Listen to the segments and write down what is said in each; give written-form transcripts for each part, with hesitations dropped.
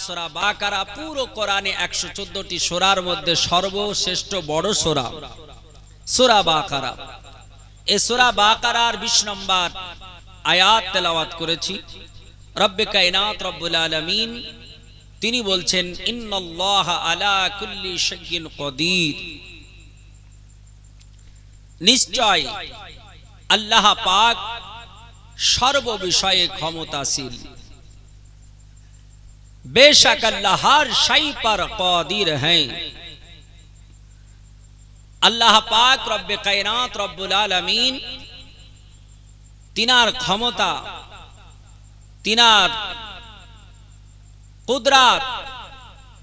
সূরা বাকারা পুরো কোরআনে 114টি সূরার মধ্যে সর্বশ্রেষ্ঠ বড় সূরা সূরা বাকারা। এই সূরা বাকারার 20 নম্বর আয়াত তেলাওয়াত করেছি। রব্বে কায়নাত রব্বুল আলামিন তিনি বলছেন, ইন্নাল্লাহা আলা কুল্লি শাইইন কদির, নিশ্চয় আল্লাহ পাক সর্ব বিষয়ে ক্ষমতাশীল। बेशक अल्लाह हर शय पर कादिर हैं। अल्लाह पाक रब्बे कायनात रब्बुल आलमीन तिनार क्षमता तिनार कुदरत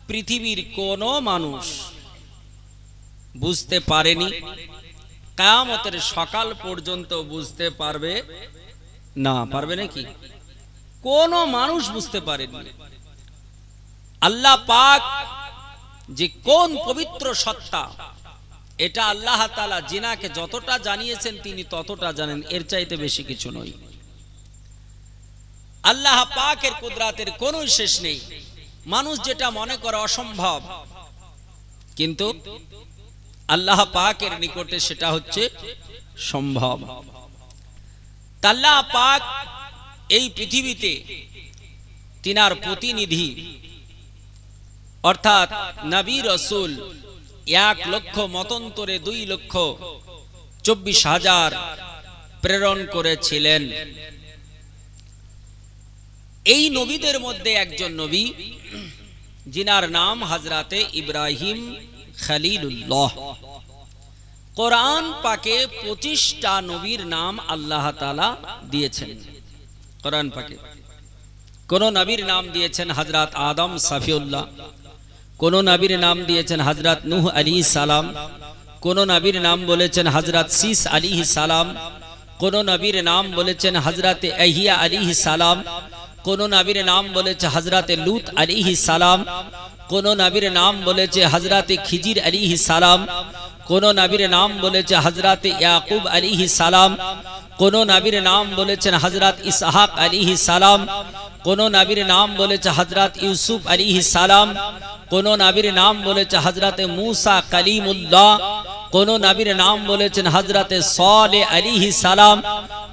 पृथिवीर कोनो मानुष बुझते पारेनी, कियामतेर सकाल पर्यन्त बुझते पारबे ना। पारबे नाकि? कोनो मानुष बुझते पारेनी। আল্লাহ পাক যে কোন পবিত্র সত্তা, এটা আল্লাহ তাআলা জিনাকে যতটা জানিয়েছেন তিনি ততটা জানেন, এর চাইতে বেশি কিছু নয়। আল্লাহ পাকের কুদরতের কোনো শেষ নেই। মানুষ যেটা মনে করে অসম্ভব, কিন্তু আল্লাহ পাকের নিকটে সেটা হচ্ছে সম্ভব। আল্লাহ পাক এই পৃথিবীতে তিনার প্রতিনিধি অর্থাৎ নবী রাসূল 1 লক্ষ মতান্তরে 2,24,000 প্রেরণ করেছিলেন। এই নবীদের মধ্যে একজন নবী যিনার নাম হযরতে ইব্রাহিম খলিলুল্লাহ। কোরআন পাকে 25টা নবীর নাম আল্লাহ তাআলা দিয়েছেন। কোরআন পাকে কোন নবীর নাম দিয়েছেন হযরত আদম সফিউল্লাহ, কোন নবীর নাম দিয়েছেন হযরত নূহ আলাইহিস সালাম, কোন নবীর নাম বলেছেন হযরত শীস আলাইহিস সালাম, কোন নবীর নাম বলেছেন হযরত ইয়াহইয়া আলাইহিস সালাম, কোন নবীর নাম বলেছে হযরত লূত আলাইহিস সালাম, কোন নবীর নাম বলেছে হযরত খিজির আলাইহিস সালাম, কোন নবীর নাম বলেছে হযরত ইয়াকুব আলাইহিস সালাম, কোন নবীর নাম বলেছেন হযরত ইসহাক আলাইহিস সালাম, কোন নবীর নাম বলেছে হযরত ইউসুফ আলাইহিস সালাম, কোন নবীর নাম বলেছে হযরত মূসা কালিমুল্লাহ, কোন নবীর নাম বলেছেন হযরত সালেহ আলাইহিস সালাম,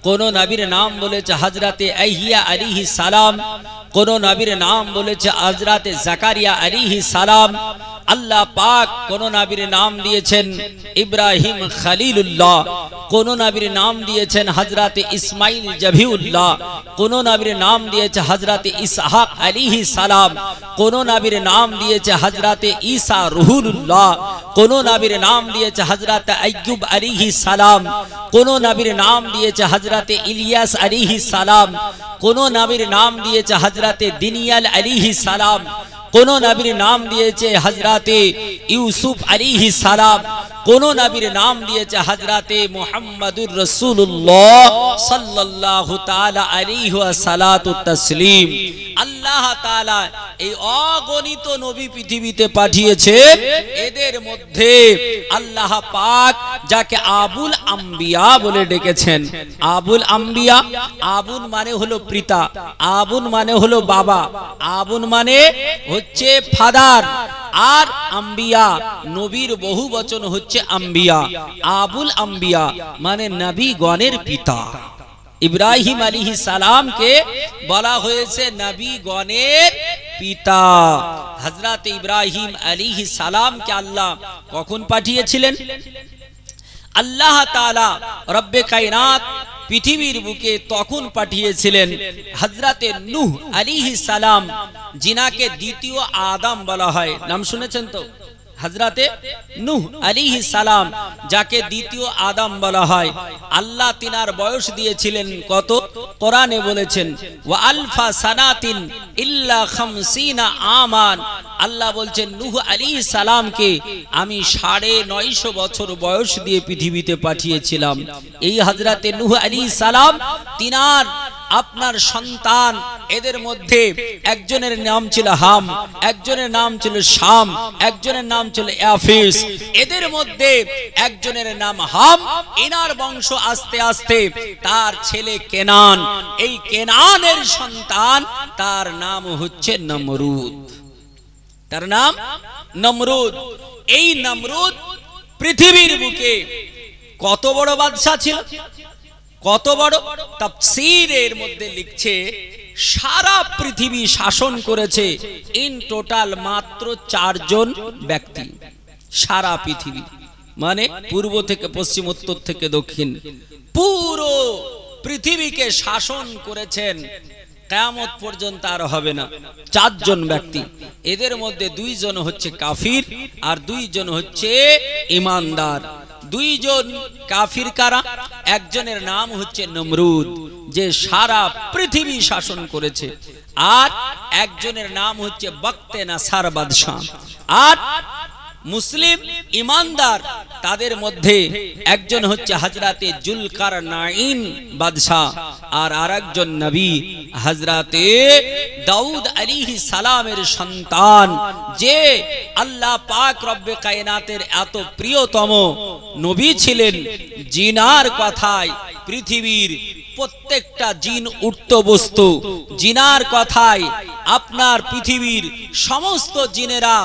কোন নবীর নাম বলেছে হযরত ইয়াহইয়া আলাইহিস সালাম, কোন নবীর নাম বলেছে হযরত জাকারিয়া আলাইহিস সালাম। আল্লাহ পাক কোন নবীর নাম দিয়েছেন ইব্রাহিম খলিলুল্লাহ, কোন নবীর নাম দিয়েছেন হযরত ইসমাইল জবিউল্লাহ, কোন নবীর নাম দিয়েছে হযরত ইসহাক আলাইহিস সালাম, কোন নবীর নাম দিয়েছে হযরত ঈসা রুহুল্লাহ, কোন নবীর নাম দিয়েছে হযরত আইয়ুব আলাইহিস সালাম, কোন নবীর নাম দিয়েছে হযরত ইলিয়াস আলাইহিস সালাম, কোন নবীর নাম দিয়েছে হযরত দিনিয়াল আলাইহিস সালাম, কোন নবীর নাম দিয়েছে হযরতে ইউসুফ আলাইহিস সালাম, কোন নবীর নাম দিয়েছে হযরতে মুহাম্মাদুর রাসূলুল্লাহ সাল্লাল্লাহু তাআলা আলাইহি ওয়া সালাতু তাসলিম। আল্লাহ তাআলা এই অগণিত নবী পৃথিবীতে পাঠিয়েছেন। এদের মধ্যে আল্লাহ পাক যাকে আবুল আম্বিয়া বলে ডেকেছেন। আবুল আম্বিয়া, আবুল মানে হলো পিতা, আবুল মানে হলো বাবা, আবুল মানে হচ্ছে ফাদার, আর আম্বিয়া নবীর বহু বচন হচ্ছে আম্বিয়া। আবুল আম্বিয়া মানে নবীগণের পিতা। ইব্রাহিম আলাইহিস সালামকে বলা হয়েছে নবীগণের পিতা। হযরত ইব্রাহিম আলাইহিস সালামকে আল্লাহ কখন পাঠিয়েছিলেন? আল্লাহ তাআলা রব্বে কায়নাত পৃথিবীর বুকে তখন পাঠিয়েছিলেন হযরতে নূহ আলাইহিস সালাম, যিনাকে দ্বিতীয় আদম বলা হয়। নাম শুনেছেন তো? হযরতে নূহ আলাইহিস সালাম যাকে দ্বিতীয় আদম বলা হয়। আল্লাহ তিনার বয়স দিয়েছিলেন কত? কোরআনে বলেছেন ওয়া আলফা সানাতিন ইল্লা 50 আমান। আল্লাহ বলছেন নূহ আলাইহিস সালামকে আমি 950 বছর বয়স দিয়ে পৃথিবীতে পাঠিয়েছিলাম। এই হযরতে নূহ আলাইহিস সালাম তিনার আপনার সন্তান, এদের মধ্যে একজনের নাম ছিল হাম, একজনের নাম ছিল শাম, একজনের নাম ছিল ইয়াফিস। এদের মধ্যে একজনের নাম হাম। এনার বংশ আস্তে আস্তে তার ছেলে কেনান, এই কেনানের সন্তান তার নাম হচ্ছে নমরুদ। তার নাম নমরুদ। এই নমরুদ পৃথিবীর বুকে কত বড় বাদশা ছিল, কত বড়। তাফসীরের মধ্যে লিখছে সারা পৃথিবী শাসন করেছে ইন টোটাল মাত্র 4 জন ব্যক্তি। সারা পৃথিবী মানে পূর্ব থেকে পশ্চিম, উত্তর থেকে দক্ষিণ, পুরো পৃথিবীকে শাসন করেছেন। কিয়ামত পর্যন্ত আর হবে না। 4 জন ব্যক্তি, এদের মধ্যে 2 জন হচ্ছে কাফির আর 2 জন হচ্ছে ঈমানদার। 2 জন কাফির কারা? একজনের নাম হচ্ছে নমরুদ, যে সারা পৃথিবী শাসন করেছে, আর একজনের নাম হচ্ছে বক্তে নাসার বাদশা। আর মুসলিম ঈমানদার তাদের মধ্যে একজন হচ্ছে হযরতে জুলকারনাইন বাদশা, আর আরেকজন নবী হযরতে দাউদ আলাইহিস সালামের সন্তান, যে আল্লাহ পাক রব্বে কায়নাতের এত প্রিয়তম নবী ছিলেন, জিনার কথায় পৃথিবীর প্রত্যেকটা জিন উঠত বস্তু, জিনার কথায় আপনার পৃথিবীর সমস্ত জিনেরা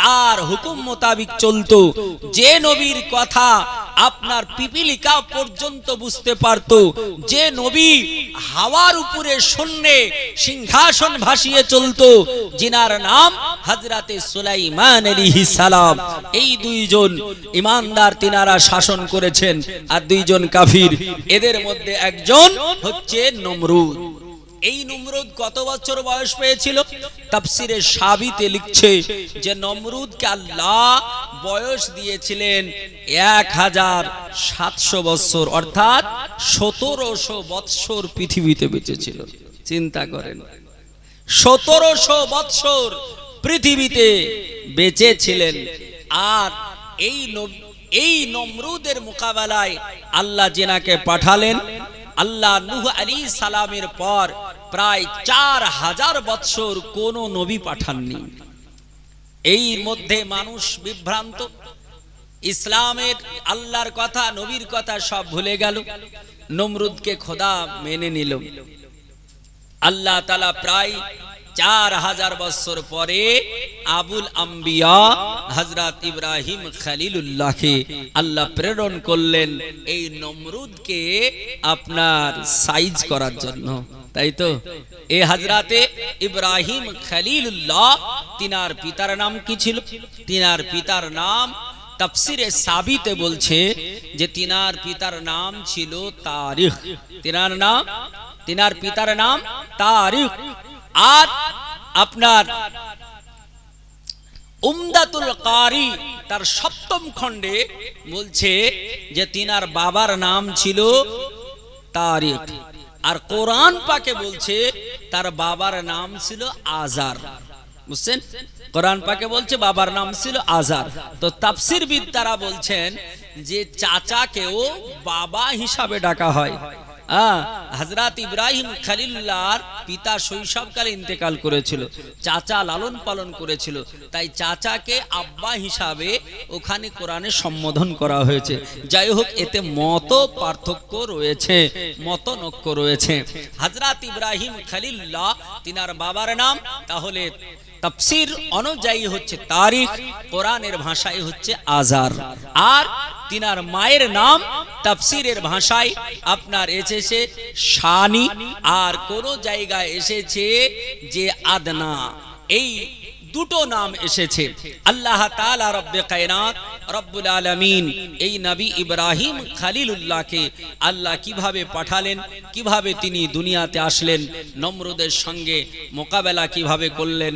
তার হুকুম মোতাবিক চলতো। যে নবীর কথা আপনার পিপিলিকা পর্যন্ত বুঝতে পারতো, যে নবী হাওয়ার উপরে শূন্যে সিংহাসন ভাসিয়ে চলতো, জিনার নাম হযরতে সুলাইমান আলাইহিস সালাম। এই 2 জন ঈমানদার তিনারা শাসন করেছেন, আর 2 জন কাফির। এদের মধ্যে একজন হচ্ছে নমরুদ। এই নমরুদ কত বছর বয়স পেয়েছিল? তাফসীরে সাবিতে লিখছে যে নমরুদকে আল্লাহ বয়স দিয়েছিলেন 1700 বছর, অর্থাৎ 1700 বছর পৃথিবীতে বেঁচেছিল। চিন্তা করেন, 1700 বছর পৃথিবীতে বেঁচে ছিলেন। আর এই নমরুদের মোকাবেলায় আল্লাহ জেনাকে পাঠালেন। আল্লাহ নূহ আলাইহিস সালামের পর প্রায় 4000 বছর কোন নবী পাঠাননি। এই মধ্যে মানুষ বিভ্রান্ত, ইসলামের আল্লাহর কথা নবীর কথা সব ভুলে গেল, নমরুদকে খোদা মেনে নিল। আল্লাহ তাআলা প্রায় 4000 বছর পরে আবুল আম্বিয়া হযরত ইব্রাহিম খলিলুল্লাহকে আল্লাহ প্রেরণ করলেন এই নমরুদকে আপনার সাইজ করার জন্য। তাই তো এই হযরতে ইব্রাহিম খলিলুল্লাহ, তিনার পিতার নাম কি ছিল? তিনার পিতার নাম তাফসীরে সাবিতে বলছে যে তিনার পিতার নাম ছিল তারিখ। তিনার পিতার নাম তারিখ। আর আপনার উমদাতুল কারি তার 7ম খণ্ডে বলছে যে তিনার বাবার নাম ছিল তারিক। আর কোরআন পাকে বলছে তার বাবার নাম ছিল আজার। বুঝছেন, কোরআন পাকে বলছে বাবার নাম ছিল আজার। তো তাফসীরবিদ তারা বলছেন যে চাচাকেও বাবা হিসাবে ডাকা হয়। হযরত ইব্রাহিম খলিলুল্লাহর পিতা শৈশবকালে ইন্তেকাল করেছিল, চাচা লালন পালন করেছিল, তাই চাচাকে আব্বা হিসাবে ওখানে কোরআনে সম্বোধন করা হয়েছে। যাই হোক, এতে মত পার্থক্য রয়েছে, মতনৈক্য রয়েছে। হযরত ইব্রাহিম খলিলুল্লাহ তিনার বাবার নাম তাহলে তাফসীর অনুযায়ী হচ্ছে তারিখ, কোরআনের ভাষায় হচ্ছে আজার। আর তিনার মায়ের নাম তাফসীরের ভাষায় আপনার এসেছে শানি, আর কোন জায়গায় এসেছে যে আদনা। এই দুটো নাম এসেছে। আল্লাহ তাআলা রব্বে কায়নাত রব্বুল আলামিন এই নবী ইব্রাহিম খলিলুল্লাহকে আল্লাহ কিভাবে পাঠালেন, কিভাবে তিনি দুনিয়াতে আসলেন, নমরুদের সঙ্গে মোকাবেলা কিভাবে করলেন,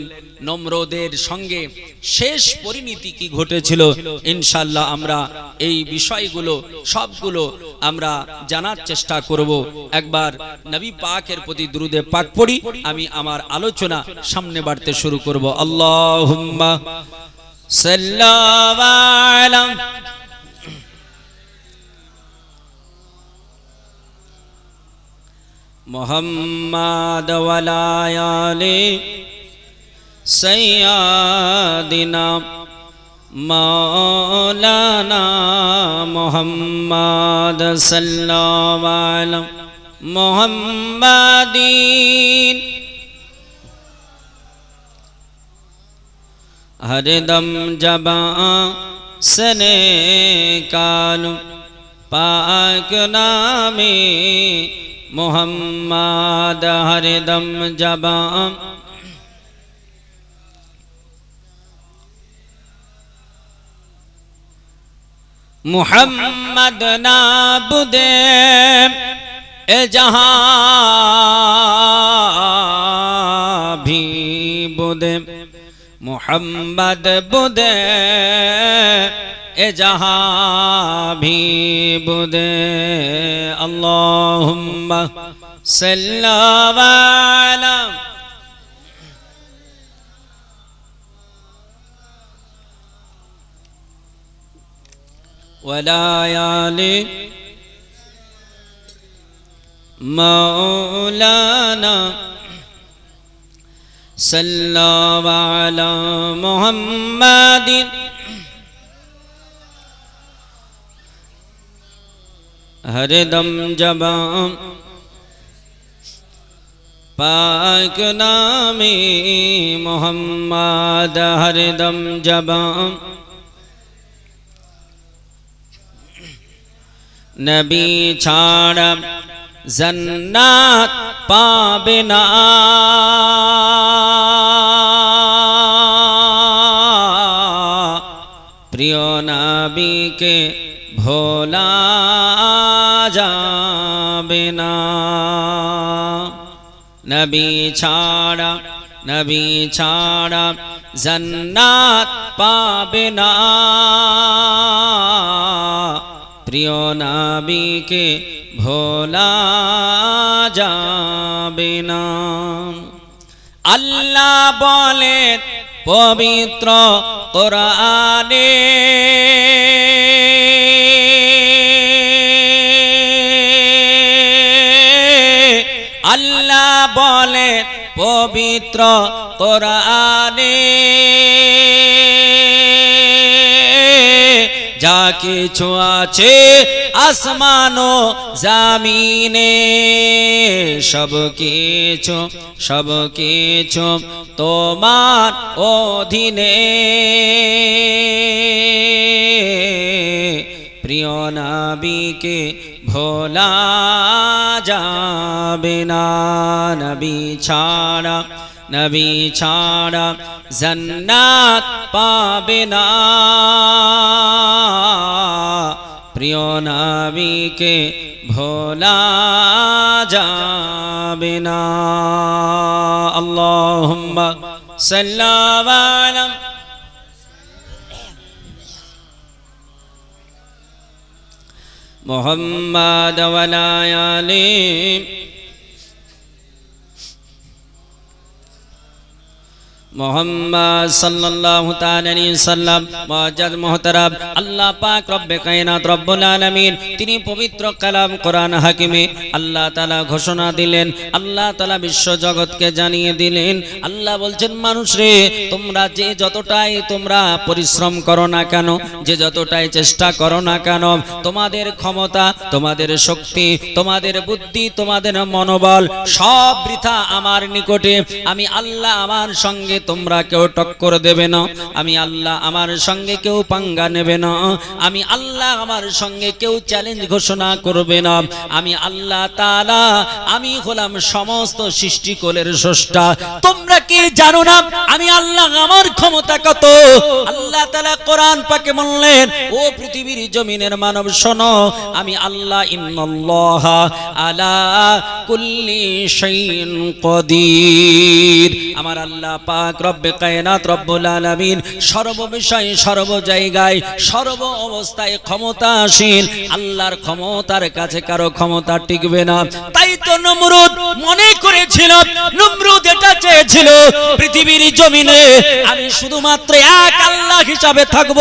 নমরুদের সঙ্গে শেষ পরিণতি কি ঘটেছিল, ইনশাআল্লাহ আমরা এই বিষয়গুলো সবগুলো আমরা জানার চেষ্টা করব। একবার নবী পাকের প্রতি দুরুদে পাক পড়ি, আমি আমার আলোচনা সামনে বাড়তে শুরু করব। আল্লাহুম্মা সাল্লাল্লাহু আলা মুহাম্মাদ ওয়া আলা আলি সাইয়্যিদিনা মাওলানা মুহাম্মাদ সাল্লাল্লাহু আলা মুহাম্মাদিন हरदम जबां सने कालू पाक नामे मोहम्मद हरदम जबां मुहम्मद नाबुदे ए जहां भी बुदे मुहम्मद बुदे ए जहां भी बुदे अल्लाहुम्मा सल्ली अला वलायाले मौलाना सल्लल्लाहु अला मुहम्मदिन हरदम जबां पाक नामे मोहम्मद हरदम जबां नबी छाड़ा जन्नत पावे ना प्रिय नबी के भोला जावे ना नबी छाड़ा जन्नत पावे ना प्रिय नबी के भोला जाबे ना अल्लाह बोले पवित्र कुराने अल्लाह बोले पवित्र कुराने जा किछु आछे आसमानो जमीने सब किछु तोमार अधीने प्रिय नबी के भोला जाबे ना नबी छाड़ा जन्नत पावे ना प्रिय नबी के भोला जाबे ना अल्लाहुम्मा सल्ली अला मुहम्मद वला आले मोहम्मद सल्लल्लाहु ताला अलैहि वसल्लम मुअज्जज मुहतरम अल्लाह पाक रब्बे कायनात रब्बुल आलामीन তিনি পবিত্র কালাম কোরআন হাকিমে আল্লাহ তাআলা ঘোষণা দিলেন আল্লাহ তাআলা বিশ্ব জগৎকে জানিয়ে দিলেন আল্লাহ বলছেন মানুষ রে তোমরা যে যতটাই তোমরা পরিশ্রম করো না কেন যে যতটাই চেষ্টা করো না কেন তোমাদের ক্ষমতা তোমাদের শক্তি তোমাদের বুদ্ধি তোমাদের মনোবল সব বৃথা আমার নিকটে আমি আল্লাহ আমার সঙ্গে তোমরা কেউ টক্কর দেবে না আমি আল্লাহ আমার সঙ্গে কেউ পাঙ্গা নেবে না আমি আল্লাহ আমার সঙ্গে কেউ চ্যালেঞ্জ ঘোষণা করবে না আমি আল্লাহ তাআলা আমি হলাম সমস্ত সৃষ্টিকুলের স্রষ্টা তোমরা কি জানো না আমি আল্লাহ আমার ক্ষমতা কত আল্লাহ তাআলা কোরআন পাকে বললেন ও পৃথিবীর জমিনের মানব শোনো আমি আল্লাহ ইন্নাল্লাহা আলা কুল্লি শাইইন কাদির আমার আল্লাহ পাক রব্বে কায়নাত রব্বুল আলামিন সর্ব বিষয়ে সর্ব জায়গায় সর্ব অবস্থায় ক্ষমতাশীল আল্লাহর ক্ষমতার কাছে কারো ক্ষমতা টিকবে না তাই তো নমরুদ মনে করেছিল নমরুদ এটা চেয়েছিল পৃথিবীর জমিনে আমি শুধুমাত্র এক আল্লাহ হিসাবে থাকব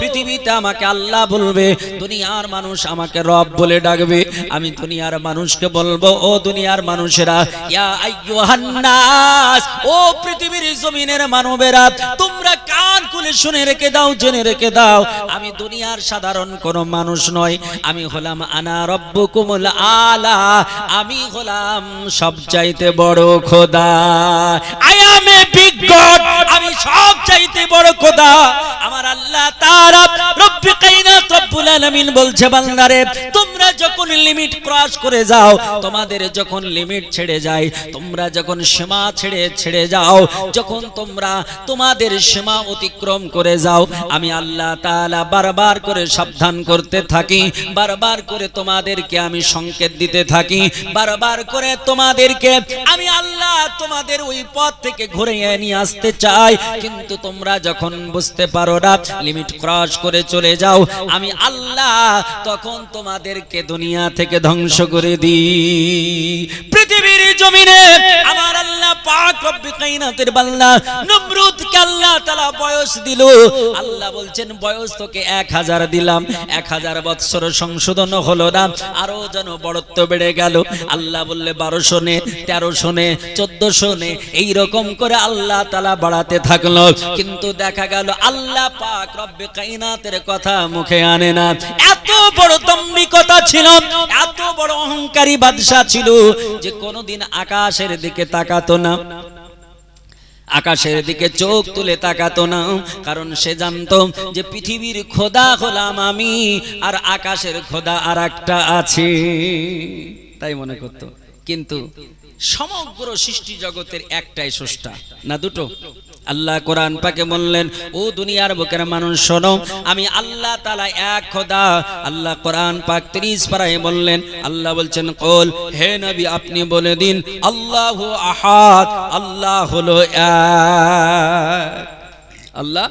পৃথিবীতে আমাকে আল্লাহ বলবে দুনিয়ার মানুষ আমাকে রব বলে ডাকবে আমি দুনিয়ার মানুষকে বলবো ও দুনিয়ার মানুষেরা ইয়া আইয়ুহান নাস ও পৃথিবীর জমিনের মানবেরা তোমরা কান খুলে শুনে রেখে দাও জেনে রেখে দাও আমি দুনিয়ার সাধারণ কোনো মানুষ নয় আমি হলাম আনা রব্বুকুমুল আলা আমি হলাম সবচাইতে বড় খোদা I am a big god আমি সবচাইতে বড় খোদা আমার আল্লাহ তাআলা রব্বুল কায়নাত রব্বুল আলামিন বলছে বান্দারে তোমরা যখন লিমিট ক্রস করে যাও, তোমাদের যখন লিমিট ছেড়ে যায়, তোমরা যখন সীমা ছেড়ে যাও, যখন তোমরা তোমাদের সীমা অতিক্রম করে যাও, আমি আল্লাহ তাআলা বারবার করে সাবধান করতে থাকি, বারবার করে তোমাদেরকে আমি সংকেত দিতে থাকি, বারবার করে তোমাদেরকে আমি আল্লাহ তোমাদের ওই পথ থেকে ঘুরিয়ে নিয়ে আসতে চাই। কিন্তু তোমরা যখন বুঝতে পারো না, লিমিট ক্রস করে চলে যাও, আমি আল্লাহ তখন তোমাদেরকে দুনিয়া থেকে ধ্বংস করে দিই। পৃথিবীর জমিনে আমার আল্লাহ পাক রব্বুল কায়নাতের বান্দা নমরুদকে আল্লাহ তাআলা বয়স দিল। আল্লাহ বলছেন বয়স তোকে 1000 দিলাম, 1000 বৎসর সংশোধন হলো না, আরো যেন বড়ত্ব বেড়ে গেল। আল্লাহ বললে 1200 নে, 1300 নে, 1400 নে, এইরকম করে আল্লাহ তাআলা বাড়াতে থাকলো। কিন্তু দেখা গেল আল্লাহ পাক রব্বুল কায়নাতের কথা মুখে আনে না। এত বড় দম্ভিকতা ছিল, এত বড় অহংকারী বাদশা ছিল যে কোনোদিন আকাশের দিকে তাকাতো না, আকাশের দিকে চোখ তুলে তাকাতো না। কারণ সে জানতো যে পৃথিবীর খোদা হলাম আমি, আর আকাশের খোদা আর একটা আছে, তাই মনে করতো। কিন্তু সমগ্র সৃষ্টি জগতের একটাই স্রষ্টা, না দুটো? আল্লাহ কোরআন পাকে বললেন ও দুনিয়ার বুকের মানুষ শোনো, আমি আল্লাহ তাআলা এক খোদা। আল্লাহ কোরআন পাক 30 পারায় বললেন, আল্লাহ বলছেন কুল, হে নবী আপনি বলে দিন আল্লাহু আহাদ, আল্লাহ হলো এক। আল্লাহ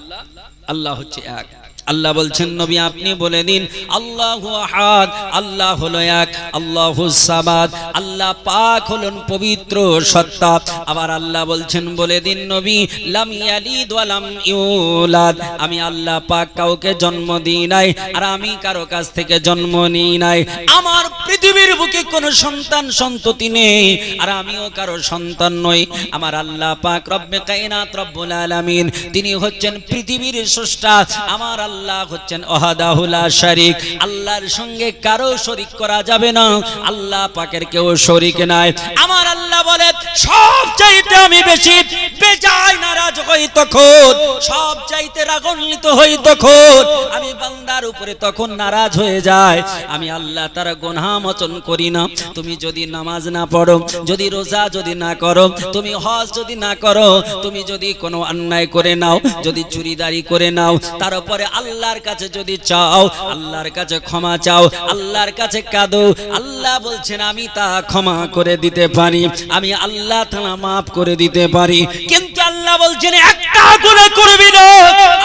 আল্লাহ হচ্ছে এক। আল্লাহ বলছেন নবী আপনি বলে দিন আল্লাহু আহাদ, আল্লাহ হলো এক। আল্লাহুস সামাদ, আল্লাহ পাক হলেন পবিত্র সত্তা। আবার আল্লাহ বলছেন বলে দিন নবী লাম ইয়ালিদ ওয়া লাম ইউলাদ, আমি আল্লাহ পাক কাউকে জন্ম দিই নাই, আর আমি কারো কাছ থেকে জন্ম নিই নাই। আমার পৃথিবীর বুকে কোনো সন্তান সন্ততি নেই, আর আমিও কারো সন্তান নই। আমার আল্লাহ পাক রব্বে কায়নাত রব্বুল আলামিন, তিনি হচ্ছেন পৃথিবীর স্রষ্টা। আমার আল্লাহ হচ্ছেন ওয়াহদাহু লা শারীক, আল্লাহর সঙ্গে কারো শরীক করা যাবে না, আল্লাহ পাকের কেউ শরীক নাই। আমার আল্লাহ বলে সব চাইতে আমি বেশি বেজায় নারাজ হই তখন, সব চাইতে রাগান্বিত হই তখন, আমি বান্দার উপরে তখন নারাজ হয়ে যায়। আমি আল্লাহ তার গুনাহ মোচন করি না। তুমি যদি নামাজ না পড়ো, যদি রোজা যদি না করো, তুমি হজ যদি না করো, তুমি যদি কোনো অন্যায় করে নাও, যদি চুরিদারি করে নাও, তার উপরে আল্লাহর কাছে যদি চাও, আল্লাহর কাছে ক্ষমা চাও, আল্লাহর কাছে কাঁদো, আল্লাহ বলছেন আমি তা ক্ষমা করে দিতে পারি, আমি আল্লাহ তাআলা মাফ করে দিতে পারি। কিন্তু আল্লাহ বলছেন একটা গুনাহ করবি না।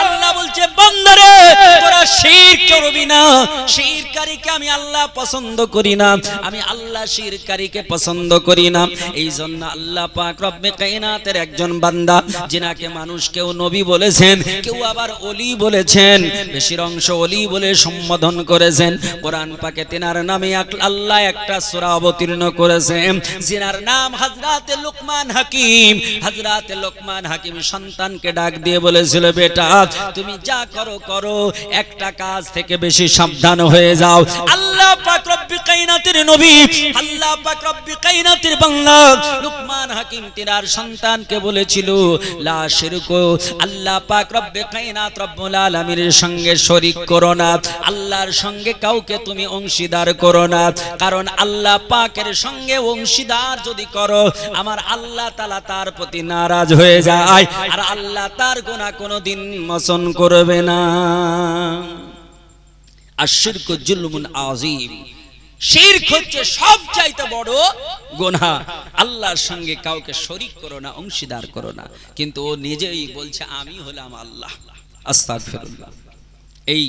আল্লাহ বলছে বান্দারে তোরা শিরক করবি না, শিরকারীকে আমি আল্লাহ পছন্দ করি না, আমি আল্লাহ শিরকারীকে পছন্দ করি না। এই জন্য আল্লাহ পাক রব্বে কায়নাতের একজন বান্দা, যিনাকে মানুষ কেউ নবী বলেছেন, কেউ আবার ওলি বলেছেন, বেশির অংশ ওলি বলে সম্বোধন করেছেন। কোরআন পাকে তিনার নামে আল্লাহ একটা সূরা অবতীর্ণ করেছেন, যিনার নাম হযরতে লুকমান হাকিম। হযরতে লুকমান হাকিম সন্তানকে ডাক দিয়ে বলেছিল, বেটা তুমি যা করো করো, একটা কাজ থেকে বেশি সাবধান হয়ে যাও। আল্লাহ পাক রব্বুল কায়নাতের নবী, আল্লাহ পাক রব্বুল কায়নাতের বান্দা লুকমান হাকিম তিনার সন্তানকে বলেছিল লা শিরকু, আল্লাহ পাক রব্বুল কায়নাত রব্বুল আলামিনের সঙ্গে শরীক করো না, আল্লাহর সঙ্গে কাউকে তুমি অংশীদার করো না। কারণ আল্লাহ পাকের সঙ্গে অংশীদার যদি করো, আমার আল্লাহ তাআলা তার প্রতি নারাজ হয়ে যায়, আর আল্লাহ তার গুনাহ কোনোদিন মোচন করবে না। আশ-শিরকু জুলমুন আযীম, শিরক হচ্ছে সবচাইতে বড় গুনাহ। আল্লাহর সঙ্গে কাউকে শরীক করো না, অংশীদার করো না। কিন্তু ও নিজেই বলছে আমি হলাম আল্লাহ। আস্তাগফিরুল্লাহ। এই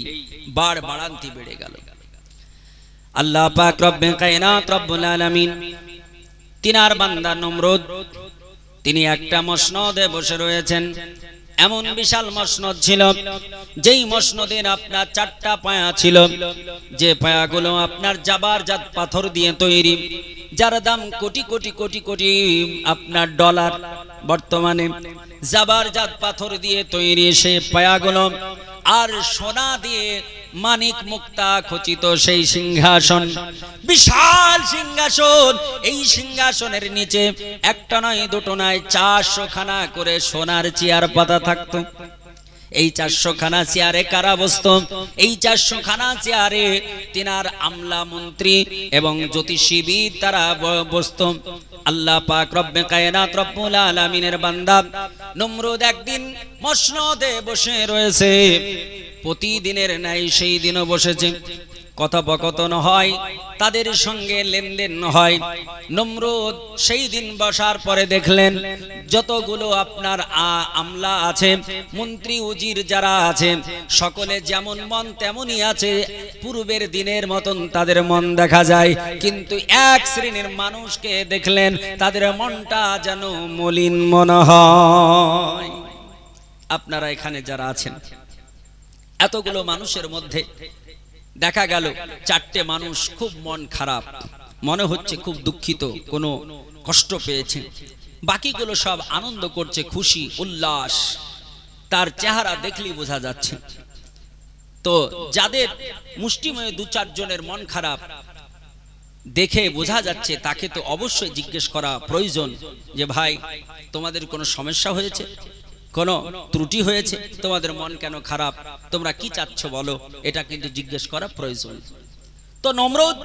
বাড়ান্তি বেড়ে গেল। আল্লাহ পাক রব্বে কায়নাত রব্বুল আলামিন তিনার বান্দা নমরুদ, তিনি একটা মসনদে বসে রয়েছেন। এমন বিশাল মসনদ ছিল, যেই মসনদের আপনার 4টা পায়া ছিল, যে পায়াগুলো আপনার জাবারজাত পাথর দিয়ে তৈরি, যার দাম কোটি কোটি কোটি কোটি আপনার ডলার। বর্তমানে জাবারজাত পাথর দিয়ে তৈরি সেই পায়াগুলো, আর সোনা দিয়ে মানিক মুক্তা খচিত সেই সিংহাসন, বিশাল সিংহাসন। এই সিংহাসনের নিচে একটা নয় দুটো নয় 400 খানা করে সোনার চেয়ার পাতা থাকতো। এই 400খানা চেয়ারে কারা বসত? এই 400খানা চেয়ারে তিনার আমলা মন্ত্রী এবং জ্যোতিষীবিদ তারা বসত। আল্লাহ পাক রব্বে কায়নাত রব্বুল আলামিনের বান্দা নমরুদ একদিন মসনদে বসে রয়েছে, প্রতিদিনের ন্যায় সেই দিনও বসেছে। কথোপকথন হয়, তাদের সঙ্গে লেনদেন হয়। নমরুদ সেই দিন বসার পরে দেখলেন যতগুলো আপনার আমলা আছে, মন্ত্রী উজির যারা আছে, সকলে যেমন মন তেমনই আছে, পূর্বের দিনের মতন তাদের মন দেখা যায়। কিন্তু এক শ্রেণীর মানুষকে দেখলেন তাদের মনটা যেন মলিন মনে হয়। আপনারা এখানে যারা আছেন, এতগুলো মানুষের মধ্যে দেখা গেল 4টে মানুষ খুব মন খারাপ, মনে হচ্ছে খুব দুঃখিত, কোনো কষ্ট পেয়েছে। বাকিগুলো সব আনন্দ করছে, খুশি উল্লাস, তার চেহারা দেখলেই বোঝা যাচ্ছে। তো যাদের মুষ্টিমেয় 2-4 জনের মন খারাপ দেখে বোঝা যাচ্ছে, তাকে তো অবশ্যই জিজ্ঞেস করা প্রয়োজন যে ভাই তোমাদের কোনো সমস্যা হয়েছে, কোনো ত্রুটি হয়েছে, তোমাদের মন কেন খারাপ, তোমরা কি চাচ্ছ বলো, এটা কিন্তু জিজ্ঞেস করা প্রয়োজন। তো নমরুদ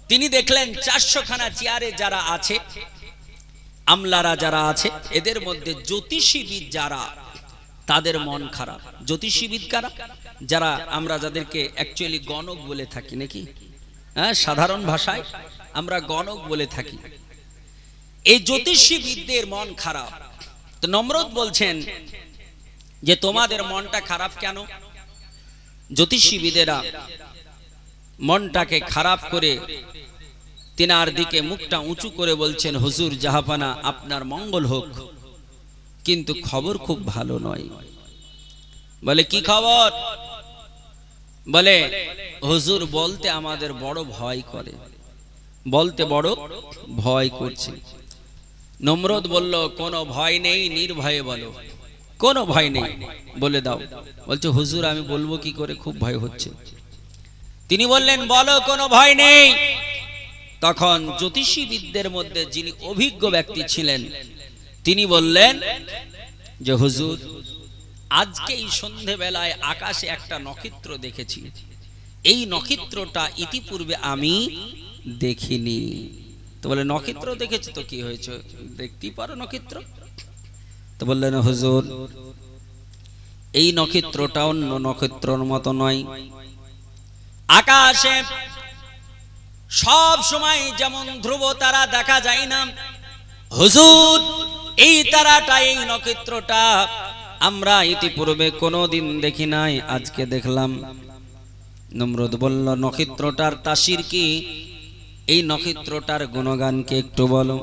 তিনি দেখলেন 400খানা চেয়ারে যারা আছে, আমলারা যারা আছে, এদের মধ্যে জ্যোতিষীবিদ যারা, তাদের মন খারাপ। জ্যোতিষীবিদ কারা? যারা আমরা যাদেরকে অ্যাকচুয়ালি গণক বলে থাকি, নাকি? হ্যাঁ, সাধারণ ভাষায় আমরা গণক বলে থাকি। এই জ্যোতিষীবিদদের মন খারাপ। তো নমরুদ বলছেন যে তোমাদের মনটা খারাপ কেন? জ্যোতিষীবিদেরা মনটাকে খারাপ করে তিনার দিকে মুখটা উঁচু করে বলছেন, হুজুর জাহাপানা আপনার মঙ্গল হোক, কিন্তু খবর খুব ভালো নয়। বলে কি খবর? বলে হুজুর বলতে আমাদের বড় ভয় করে, বলতে বড় ভয় করছে। নমরুদ বলল কোনো ভয় নেই, নির্ভয়ে বলো। কোনো ভয় নেই বলে দাও। বলছে হুজুর আমি বলবো কি করে, খুব ভয় হচ্ছে। তিনি বললেন বলো কোনো ভয় নেই। তখন জ্যোতিষীবিদদের মধ্যে যিনি অভিজ্ঞ ব্যক্তি ছিলেন, তিনি বললেন যে হুজুর আজকে এই সন্ধ্যেবেলায় আকাশে একটা নক্ষত্র দেখেছি, এই নক্ষত্রটা ইতিপূর্বে আমি দেখিনি। তো বলে নক্ষত্র দেখেছি তো কি হয়েছে, দেখতেই পারো নক্ষত্র। তো বললেন হুজুর এই নক্ষত্রটা অন্য নক্ষত্রের মতো নয়। আকাশে সব সময় যেমন ধ্রুব তারা দেখা যায় না, হুজুর এই তারাটা, এই নক্ষত্রটা আমরা ইতিপূর্বে কোনোদিন দেখি নাই, আজকে দেখলাম। নমরুদ বলল নক্ষত্রটার তাসির কি, এই নক্ষত্রটার গুণগানকে একটু বলো।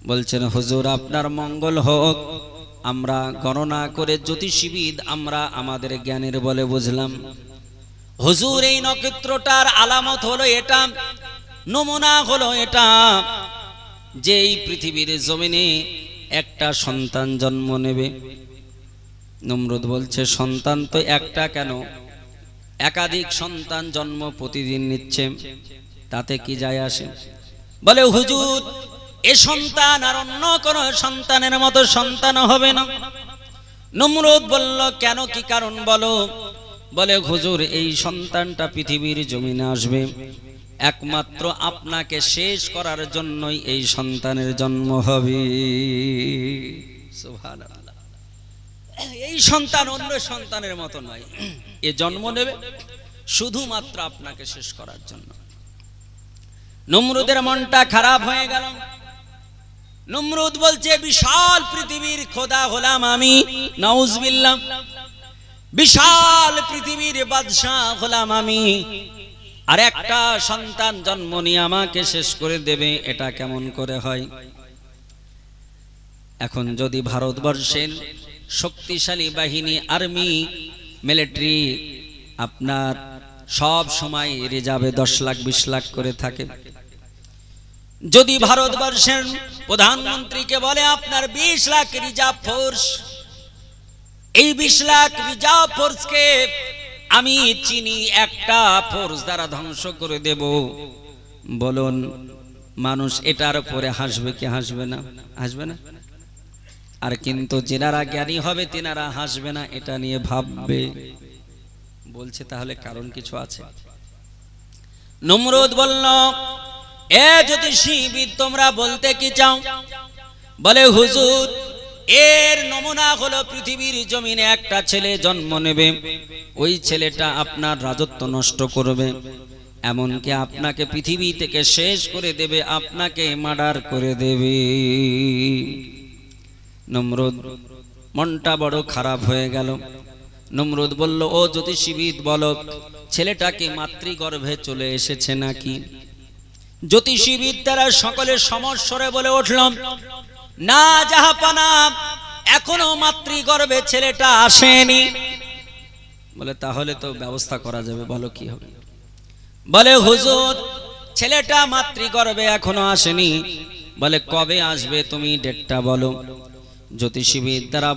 বলছেন হুজুর আপনার মঙ্গল হোক, আমরা গণনা করে জ্যোতিষীবিদ আমরা আমাদের জ্ঞানের বলে বুঝলাম, হুজুর এই নক্ষত্রটার আলামত হলো এটা, নমুনা হলো এটা, যে এই পৃথিবীর জমিনে একটা সন্তান জন্ম নেবে। নমরুদ বলছে সন্তান তো একটা কেন, একাধিক সন্তান জন্ম প্রতিদিন নিচ্ছে, তাতে কি যায় আসে? বলে হুজুর এ সন্তান আর অন্য কোন সন্তানের মতো সন্তান হবে না। নমরুদ বলল কেন, কি কারণ বলো? বলে হুজুর এই সন্তানটা পৃথিবীর জমিনে আসবে একমাত্র আপনাকে শেষ করার জন্যই এই সন্তানের জন্ম হবে। সুবহানাল্লাহ। এই সন্তান অন্য সন্তানের মতো নয়, এ জন্ম নেবে শুধুমাত্র আপনাকে শেষ করার জন্য। নমরুদের মনটা খারাপ হয়ে গেল। নমরুদ বলছে বিশাল পৃথিবীর খোদা হলাম আমি, নাউজুবিল্লাহ, বিশাল পৃথিবীর বাদশাহ হলাম আমি, আর একটা সন্তান জন্ম নিয়ে আমাকে শেষ করে দেবে, এটা কেমন করে হয়? এখন যদি ভারতবর্ষের শক্তিশালী বাহিনী, আর্মি, মিলিটারি আপনার সব সময় রিজার্ভে 10 লাখ 20 লাখ করে থাকে, যদি ভারতবর্ষের প্রধানমন্ত্রীকে বলে আপনার 20 লাখ রিজার্ভ ফোর্স, এই 20 লাখ রিজার্ভ ফোর্সকে আমি চিনি একটা ফোর্স দ্বারা ধ্বংস করে দেব, বলুন মানুষ এটার উপরে হাসবে কি হাসবে না? হাসবে না? আর কিন্তু যারা জ্ঞানী হবে তিনারা হাসবে না, এটা নিয়ে ভাববে। বলছে তাহলে কারণ কিছু আছে। নমরুদ বলল, এ জ্যোতিষীবিদ তোমরা বলতে কি চাও? বলে হুজুর, এর নমুনা হলো পৃথিবীর জমিনে একটা ছেলে জন্ম নেবে, ওই ছেলেটা আপনার রাজত্ব নষ্ট করবে, এমনকি আপনাকে পৃথিবী থেকে শেষ করে দেবে, আপনাকে মার্ডার করে দেবে। নমরুদ মনটা বড় খারাপ হয়ে গেল। নমরুদ বলল, ও জ্যোতিষীবিদ বলো, ছেলেটা কি মাতৃগর্ভে চলে এসেছে নাকি? জ্যোতিষীবিদ তারা সকলে সমস্বরে বলে উঠলাম, না জাহাপানা, এখনো মাতৃগর্ভে ছেলেটা আসেনি। বলে তাহলে তো ব্যবস্থা করা যাবে, বলো কি হবে? বলে হুজুর, ছেলেটা মাতৃগর্ভে এখনো আসেনি। বলে কবে আসবে, তুমি ডেটটা বলো। জ্যোতিষীবিদ তারা